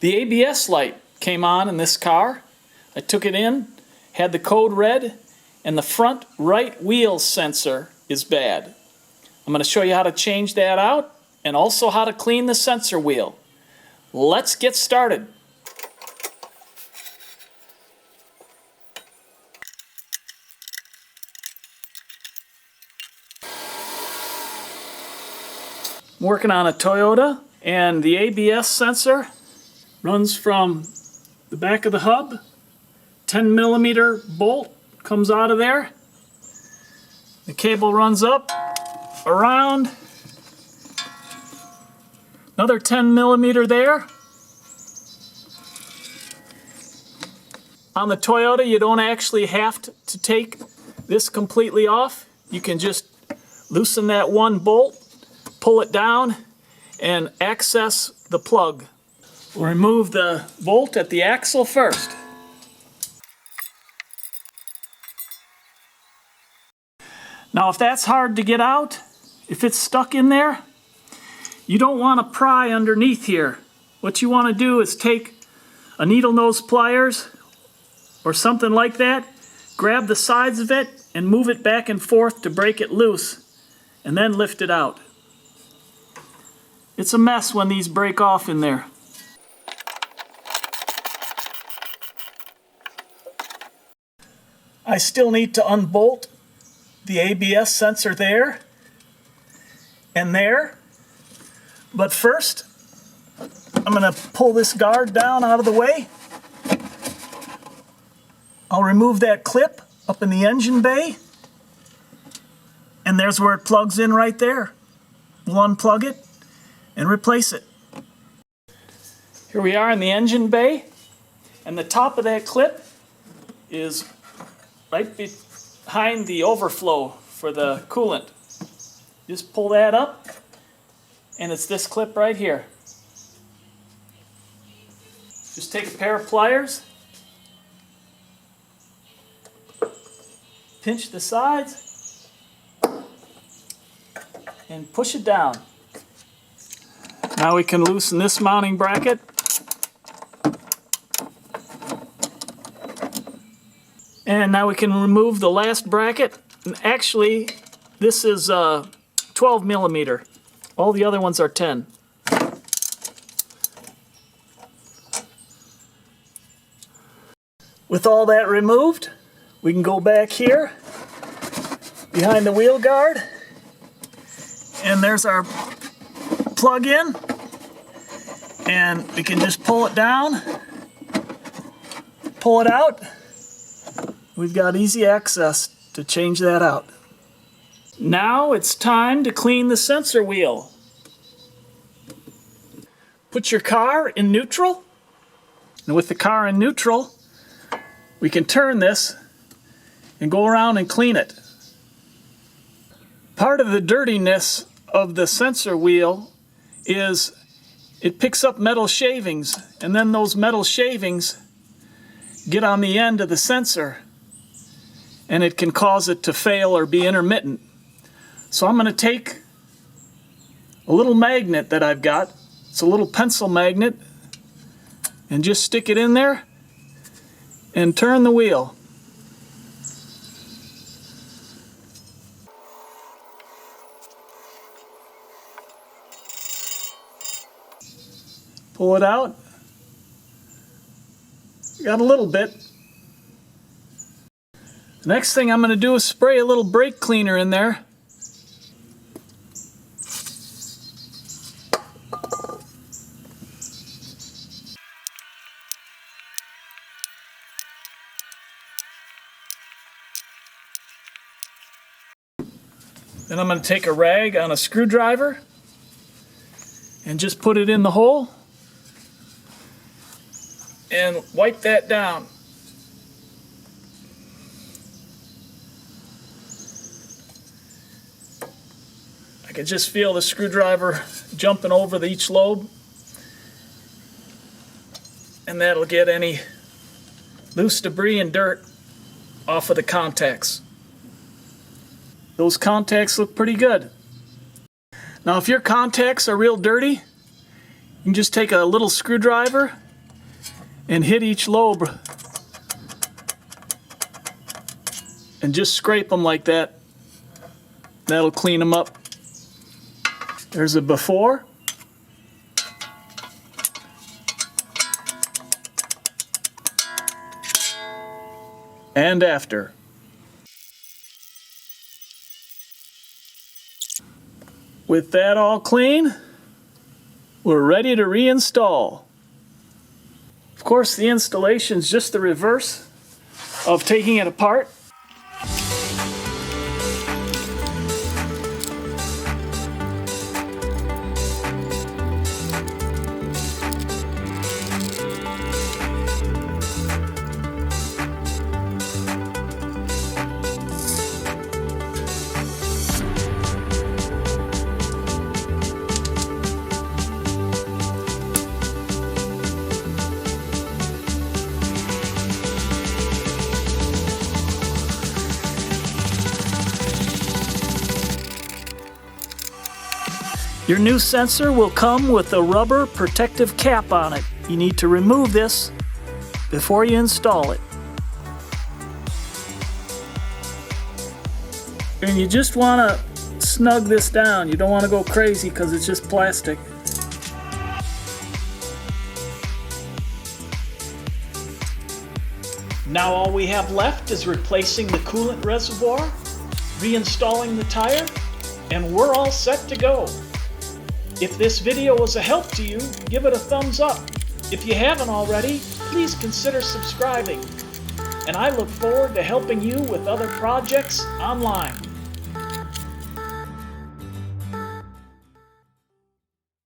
The ABS light came on in this car. I took it in, had the code read, and the front right wheel sensor is bad. I'm going to show you how to change that out and also how to clean the sensor wheel. Let's get started. I'm working on a Toyota, and the ABS sensor runs from the back of the hub. 10mm bolt comes out of there. The cable runs up, around, another 10mm there. On the Toyota, you don't actually have to take this completely off. You can just loosen that one bolt, pull it down, and access the plug. We'll remove the bolt at the axle first. Now, if that's hard to get out, if it's stuck in there, you don't want to pry underneath here. What you want to do is take a needle nose pliers or something like that, grab the sides of it and move it back and forth to break it loose, and then lift it out. It's a mess when these break off in there. I still need to unbolt the ABS sensor there and there. But first, I'm going to pull this guard down out of the way. I'll remove that clip up in the engine bay. And there's where it plugs in right there. We'll unplug it and replace it. Here we are in the engine bay, and the top of that clip is right behind the overflow for the coolant. Just pull that up, and it's this clip right here. Just take a pair of pliers, pinch the sides, and push it down. Now we can loosen this mounting bracket. And now we can remove the last bracket. And actually, this is 12mm. All the other ones are 10. With all that removed, we can go back here behind the wheel guard. And there's our plug in. And we can just pull it down, pull it out. We've got easy access to change that out. Now it's time to clean the sensor wheel. Put your car in neutral, and with the car in neutral, we can turn this and go around and clean it. Part of the dirtiness of the sensor wheel is it picks up metal shavings, and then those metal shavings get on the end of the sensor, and it can cause it to fail or be intermittent. So I'm going to take a little magnet that I've got. It's a little pencil magnet, and just stick it in there and turn the wheel. Pull it out. Got a little bit. The next thing I'm going to do is spray a little brake cleaner in there. Then I'm going to take a rag on a screwdriver and just put it in the hole and wipe that down. I can just feel the screwdriver jumping over each lobe, and that'll get any loose debris and dirt off of the contacts. Those contacts look pretty good. Now if your contacts are real dirty, you can just take a little screwdriver and hit each lobe and just scrape them like that. That'll clean them up. There's a before and after. With that all clean, we're ready to reinstall. Of course, the installation is just the reverse of taking it apart. Your new sensor will come with a rubber protective cap on it. You need to remove this before you install it. And you just want to snug this down. You don't want to go crazy because it's just plastic. Now all we have left is replacing the coolant reservoir, reinstalling the tire, and we're all set to go. If this video was a help to you, give it a thumbs up. If you haven't already, please consider subscribing. And I look forward to helping you with other projects online.